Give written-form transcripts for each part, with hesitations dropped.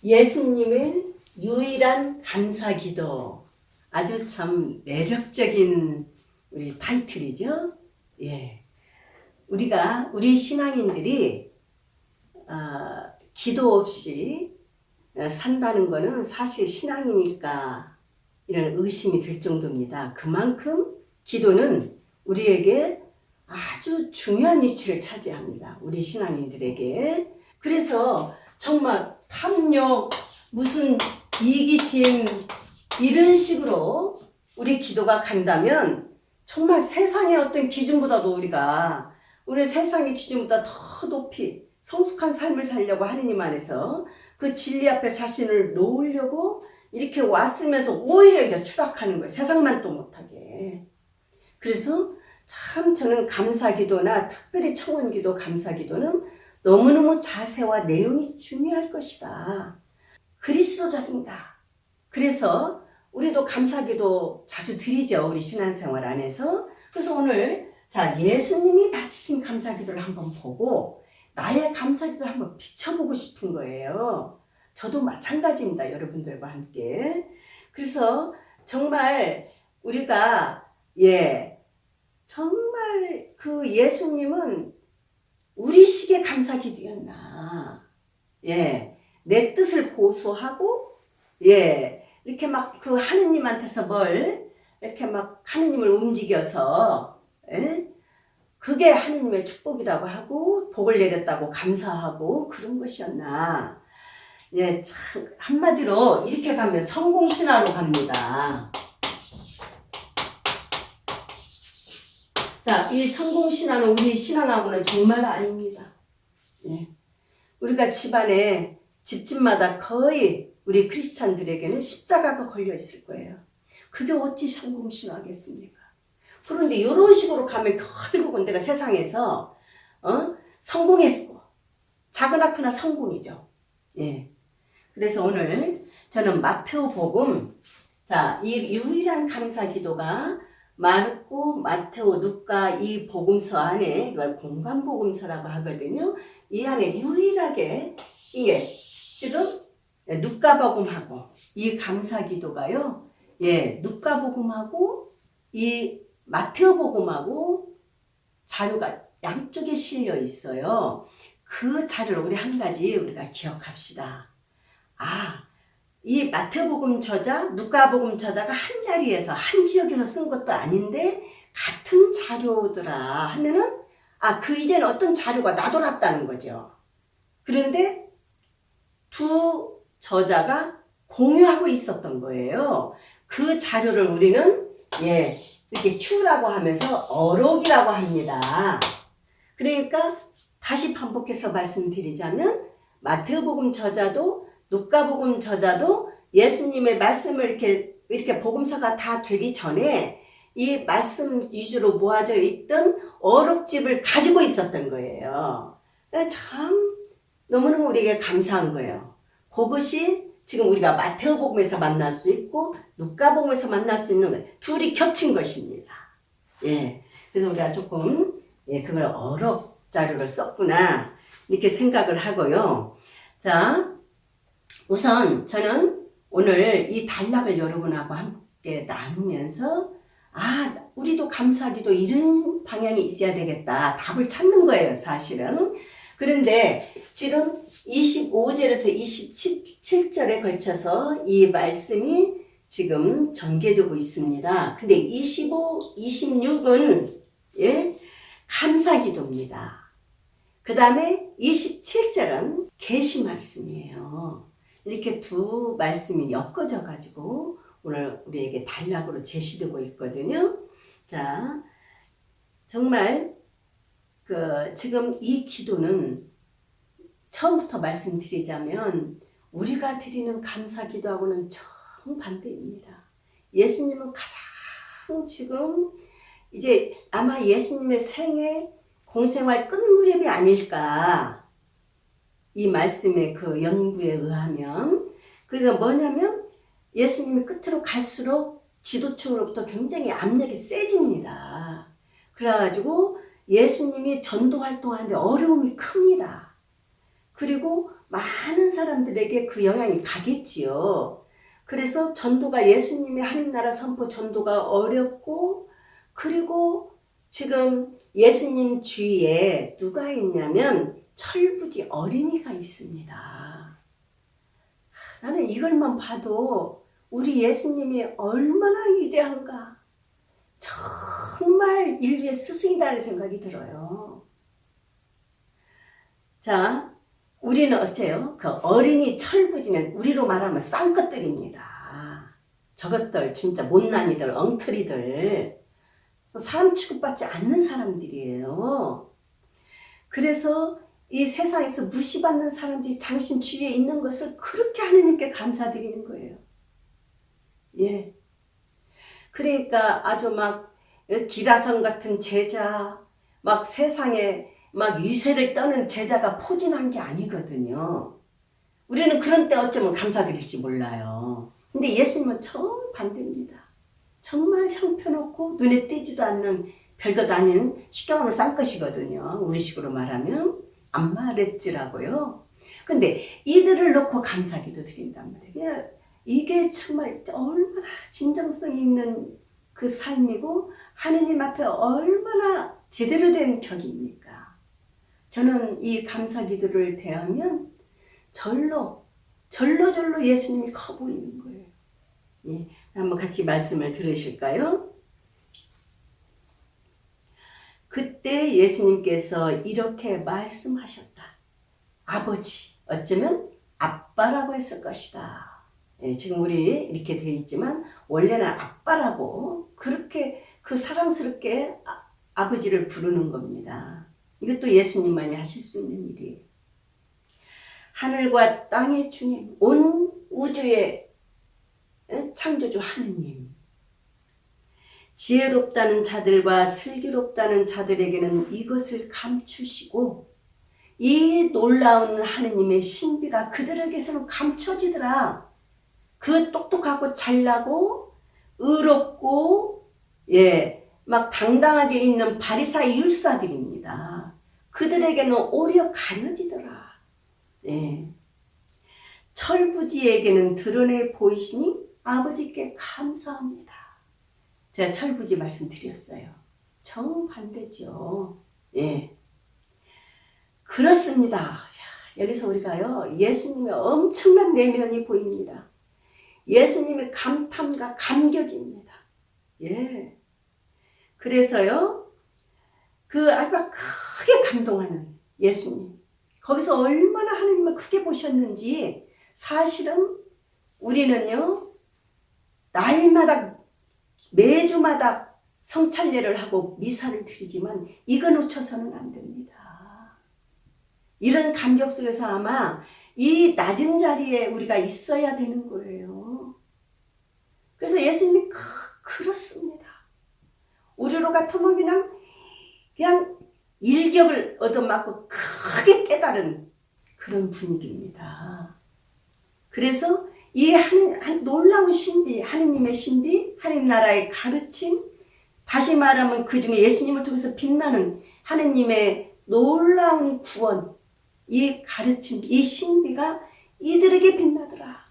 예수님의 유일한 감사기도. 아주 참 매력적인 우리 타이틀이죠. 예. 우리 신앙인들이 기도 없이 산다는 거는 사실 신앙이니까 이런 의심이 들 정도입니다. 그만큼 기도는 우리에게 아주 중요한 위치를 차지합니다. 우리 신앙인들에게. 그래서 정말 탐욕, 무슨 이기심 이런 식으로 우리 기도가 간다면 정말 세상의 어떤 기준보다도 우리 세상의 기준보다 더 높이 성숙한 삶을 살려고 하느님 안에서 그 진리 앞에 자신을 놓으려고 이렇게 왔으면서 오히려 이제 추락하는 거예요. 세상만 또 못하게. 그래서 참 저는 감사기도나 특별히 청원기도, 감사기도는 너무너무 자세와 내용이 중요할 것이다. 그리스도적인가? 그래서 우리도 감사기도 자주 드리죠. 우리 신앙생활 안에서. 그래서 오늘 예수님이 바치신 감사기도를 한번 보고 나의 감사기도를 한번 비춰보고 싶은 거예요. 저도 마찬가지입니다. 여러분들과 함께. 그래서 정말 우리가 정말 그 예수님은 우리식의 감사기도였나. 내 뜻을 고수하고 이렇게 막 그 하느님한테서 이렇게 막 하느님을 움직여서 그게 하느님의 축복이라고 하고 복을 내렸다고 감사하고 그런 것이었나. 참 한마디로 이렇게 가면 성공신화로 갑니다. 이 성공신화는 우리 신앙하고는 정말 아닙니다. 우리가 집안에 집집마다 거의 우리 크리스찬들에게는 십자가가 걸려 있을 거예요. 그게 어찌 성공신화겠습니까? 그런데 이런 식으로 가면 결국은 내가 세상에서 성공했고 작으나 크나 성공이죠. 그래서 오늘 저는 마테오복음 이 유일한 감사기도가 마르코, 마테오, 누가 이 복음서 안에 이걸 공관복음서라고 하거든요. 이 안에 유일하게 이게 지금 누가복음하고 이 감사기도가요. 누가복음하고 이 마테오복음하고 자료가 양쪽에 실려 있어요. 그 자료를 우리 한 가지 우리가 기억합시다. 이 마태복음 저자, 누가복음 저자가 한 자리에서 한 지역에서 쓴 것도 아닌데 같은 자료더라 하면은 그 이제는 어떤 자료가 나돌았다는 거죠. 그런데 두 저자가 공유하고 있었던 거예요. 그 자료를 우리는 이렇게 Q라고 하면서 어록이라고 합니다. 그러니까 다시 반복해서 말씀드리자면 마태복음 저자도 누가복음 저자도 예수님의 말씀을 이렇게 복음서가 다 되기 전에 이 말씀 위주로 모아져 있던 어록집을 가지고 있었던 거예요. 참 너무너무 우리에게 감사한 거예요. 그것이 지금 우리가 마태복음에서 만날 수 있고 누가복음에서 만날 수 있는 거예요. 둘이 겹친 것입니다. 그래서 우리가 조금 그걸 어록 자료를 썼구나 이렇게 생각을 하고요. 우선 저는 오늘 이 단락을 여러분하고 함께 나누면서 우리도 감사기도 이런 방향이 있어야 되겠다. 답을 찾는 거예요, 사실은. 그런데 지금 25절에서 27절에 걸쳐서 이 말씀이 지금 전개되고 있습니다. 근데 25, 26은 감사기도입니다. 그 다음에 27절은 계시 말씀이에요. 이렇게 두 말씀이 엮어져 가지고 오늘 우리에게 단락으로 제시되고 있거든요. 정말 지금 이 기도는 처음부터 말씀드리자면 우리가 드리는 감사기도하고는 정반대입니다. 예수님은 가장 지금 이제 아마 예수님의 생애 공생활 끝 무렵이 아닐까. 이 말씀의 그 연구에 의하면 그러니까 뭐냐면 예수님이 끝으로 갈수록 지도층으로부터 굉장히 압력이 세집니다. 그래가지고 예수님이 전도 활동하는데 어려움이 큽니다. 그리고 많은 사람들에게 그 영향이 가겠지요. 그래서 전도가 예수님의 하늘나라 선포 전도가 어렵고, 그리고 지금 예수님 주위에 누가 있냐면 철부지 어린이가 있습니다. 나는 이걸만 봐도 우리 예수님이 얼마나 위대한가, 정말 인류의 스승이다라는 생각이 들어요. 자, 우리는 어째요? 그 어린이 철부지는 우리로 말하면 쌍것들입니다. 저것들 진짜 못난이들, 엉터리들, 사람 취급받지 않는 사람들이에요. 그래서 이 세상에서 무시받는 사람들이 당신 주위에 있는 것을 그렇게 하느님께 감사드리는 거예요. 예. 그러니까 아주 막 기라성 같은 제자, 막 세상에 막 위세를 떠는 제자가 포진한 게 아니거든요. 우리는 그런 때 어쩌면 감사드릴지 몰라요. 근데 예수님은 정반대입니다. 정말 형편없고 눈에 띄지도 않는 별것 아닌, 쉽게 말하면 쌍것이거든요. 우리식으로 말하면 안마렛지라고요. 근데 이들을 놓고 감사기도 드린단 말이에요. 이게 정말 얼마나 진정성 있는 그 삶이고 하느님 앞에 얼마나 제대로 된 격입니까? 저는 이 감사기도를 대하면 절로 예수님이 커 보이는 거예요. 예, 한번 같이 말씀을 들으실까요? 그때 예수님께서 이렇게 말씀하셨다. 아버지, 어쩌면 아빠라고 했을 것이다. 예, 지금 우리 이렇게 되어 있지만 원래는 아빠라고 그렇게 그 사랑스럽게 아버지를 부르는 겁니다. 이것도 예수님만이 하실 수 있는 일이에요. 하늘과 땅의 주님, 온 우주의 창조주 하느님, 지혜롭다는 자들과 슬기롭다는 자들에게는 이것을 감추시고 이 놀라운 하느님의 신비가 그들에게서는 감춰지더라. 그 똑똑하고 잘나고 의롭고 막 당당하게 있는 바리사 율사들입니다. 그들에게는 오히려 가려지더라. 철부지에게는 드러내 보이시니 아버지께 감사합니다. 제가 철부지 말씀드렸어요. 정반대죠. 그렇습니다. 여기서 우리가요, 예수님의 엄청난 내면이 보입니다. 예수님의 감탄과 감격입니다. 그래서요, 그 아주 크게 감동하는 예수님, 거기서 얼마나 하느님을 크게 보셨는지, 사실은 우리는요, 날마다 매주마다 성찬례를 하고 미사를 드리지만 이거 놓쳐서는 안 됩니다. 이런 감격 속에서 아마 이 낮은 자리에 우리가 있어야 되는 거예요. 그래서 예수님이 그렇습니다. 우리로 같으면 그냥 일격을 얻어맞고 크게 깨달은 그런 분위기입니다. 그래서 이 놀라운 신비, 하느님의 신비, 하느님 나라의 가르침, 다시 말하면 그 중에 예수님을 통해서 빛나는 하느님의 놀라운 구원, 이 가르침, 이 신비가 이들에게 빛나더라.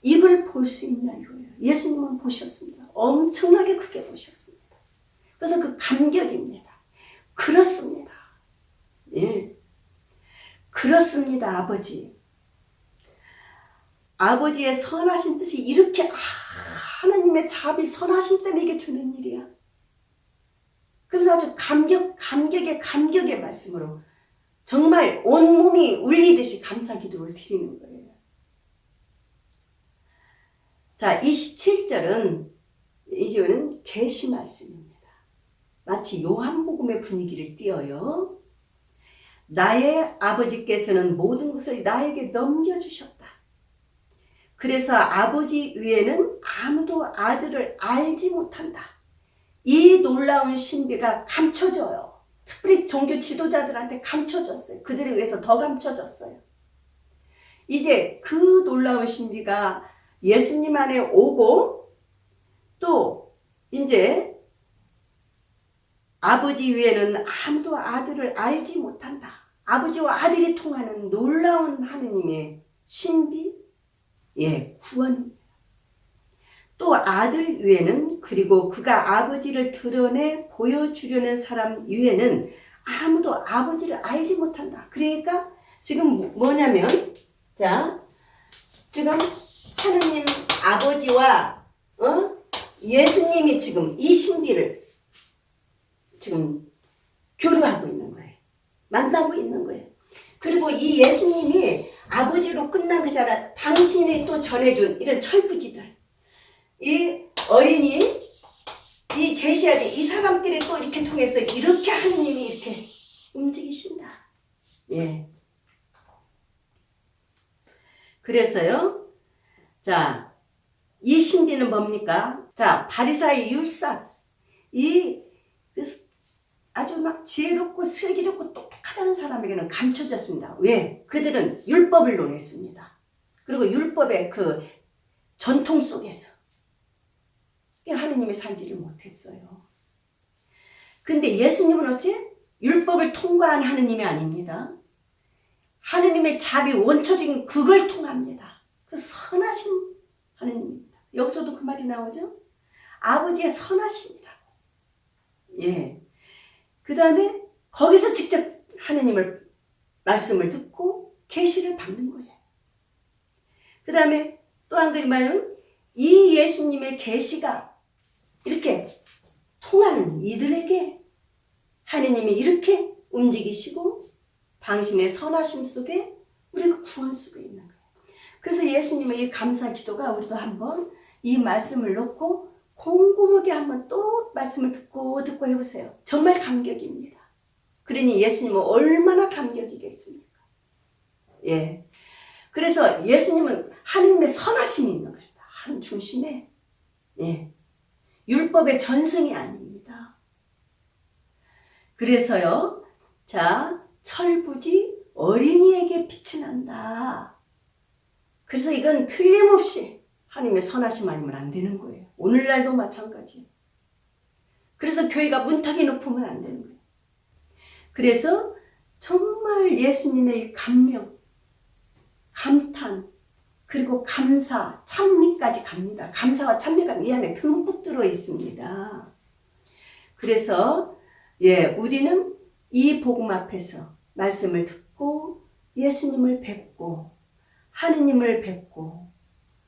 이걸 볼 수 있냐 이거예요. 예수님은 보셨습니다. 엄청나게 크게 보셨습니다. 그래서 그 감격입니다. 그렇습니다. 그렇습니다, 아버지. 아버지의 선하신 뜻이 이렇게 하나님의 자비 선하심 때문에 이게 되는 일이야. 그래서 아주 감격의 말씀으로 정말 온몸이 울리듯이 감사기도를 드리는 거예요. 자, 27절은 이제는 계시 말씀입니다. 마치 요한복음의 분위기를 띄어요. 나의 아버지께서는 모든 것을 나에게 넘겨주셨다. 그래서 아버지 위에는 아무도 아들을 알지 못한다. 이 놀라운 신비가 감춰져요. 특별히 종교 지도자들한테 감춰졌어요. 그들에 의해서 더 감춰졌어요. 이제 그 놀라운 신비가 예수님 안에 오고 또 이제 아버지 위에는 아무도 아들을 알지 못한다. 아버지와 아들이 통하는 놀라운 하느님의 신비, 구원입니다. 또 아들 위에는, 그리고 그가 아버지를 드러내 보여주려는 사람 위에는 아무도 아버지를 알지 못한다. 그러니까 지금 뭐냐면, 자, 지금 하느님 아버지와 예수님이 지금 이 신비를 지금 교류하고 있는 거예요. 만나고 있는 거예요. 그리고 이 예수님이 아버지로 끝난 것이 아니라 당신이 또 전해준 이런 철부지들, 이 어린이, 이 제시아리, 이 사람들이 또 이렇게 통해서 이렇게 하느님이 이렇게 움직이신다. 그래서요, 자, 이 신비는 뭡니까? 자, 바리사의 율사, 아주 막 지혜롭고 슬기롭고 똑똑하다는 사람에게는 감춰졌습니다. 왜? 그들은 율법을 논했습니다. 그리고 율법의 그 전통 속에서 하느님이 살지를 못했어요. 근데 예수님은 어째? 율법을 통과한 하느님이 아닙니다. 하느님의 자비, 원초적인 그걸 통합니다. 그 선하신 하느님입니다. 여기서도 그 말이 나오죠? 아버지의 선하심이라고. 그 다음에 거기서 직접 하느님을 말씀을 듣고 계시를 받는 거예요. 그 다음에 또 한 가지 말하면 이 예수님의 계시가 이렇게 통하는 이들에게 하느님이 이렇게 움직이시고 당신의 선하심 속에 우리가 구원 속에 있는 거예요. 그래서 예수님의 이 감사 기도가 우리도 한번 이 말씀을 놓고 곰곰하게 한번 또 말씀을 듣고 해보세요. 정말 감격입니다. 그러니 예수님은 얼마나 감격이겠습니까? 그래서 예수님은 하느님의 선하심이 있는 것입니다. 한 중심에. 율법의 전승이 아닙니다. 그래서요, 자, 철부지 어린이에게 빛이 난다. 그래서 이건 틀림없이 하나님의 선하심 아니면 안 되는 거예요. 오늘날도 마찬가지. 그래서 교회가 문턱이 높으면 안 되는 거예요. 그래서 정말 예수님의 이 감명, 감탄, 그리고 감사, 찬미까지 갑니다. 감사와 찬미가 이 안에 듬뿍 들어 있습니다. 그래서 우리는 이 복음 앞에서 말씀을 듣고 예수님을 뵙고 하느님을 뵙고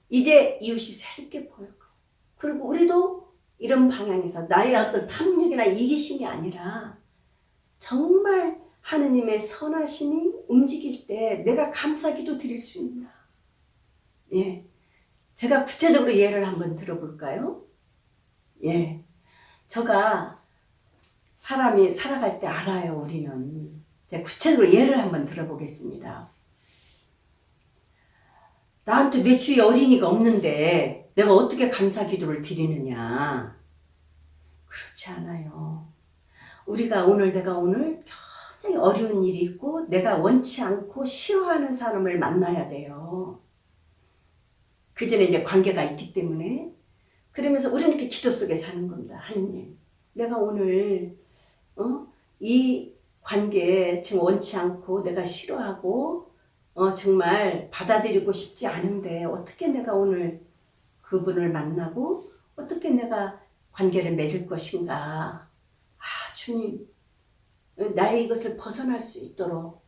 이제 이웃이 새롭게 보일 거예요. 그리고 우리도 이런 방향에서 나의 어떤 탐욕이나 이기심이 아니라 정말 하느님의 선하심이 움직일 때 내가 감사기도 드릴 수 있나. 제가 구체적으로 예를 한번 들어볼까요? 제가 사람이 살아갈 때 알아요, 우리는. 제가 구체적으로 예를 한번 들어보겠습니다. 나한테 내 주위에 어린이가 없는데 내가 어떻게 감사 기도를 드리느냐. 그렇지 않아요. 내가 오늘 굉장히 어려운 일이 있고 내가 원치 않고 싫어하는 사람을 만나야 돼요. 그 전에 이제 관계가 있기 때문에. 그러면서 우리는 이렇게 기도 속에 사는 겁니다. 하느님, 내가 오늘 이 관계 지금 원치 않고 내가 싫어하고 정말 받아들이고 싶지 않은데 어떻게 내가 오늘 그분을 만나고 어떻게 내가 관계를 맺을 것인가. 주님, 나의 이것을 벗어날 수 있도록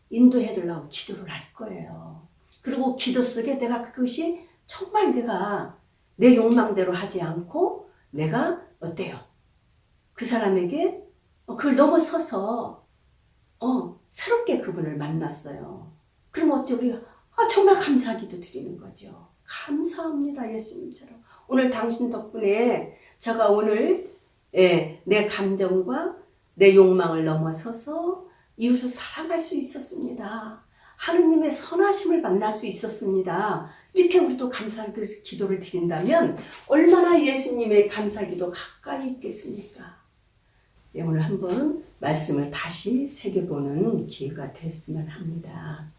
인도해달라고 기도를 할 거예요. 그리고 기도 속에 내가 그것이 정말 내가 내 욕망대로 하지 않고 내가 어때요? 그 사람에게 그걸 넘어서서 새롭게 그분을 만났어요. 그럼 어때? 우리가 정말 감사기도 드리는 거죠. 감사합니다, 예수님처럼. 오늘 당신 덕분에 제가 오늘 내 감정과 내 욕망을 넘어서서 이웃을 사랑할 수 있었습니다. 하느님의 선하심을 만날 수 있었습니다. 이렇게 우리도 감사 기도를 드린다면 얼마나 예수님의 감사 기도 가까이 있겠습니까? 오늘 한번 말씀을 다시 새겨보는 기회가 됐으면 합니다.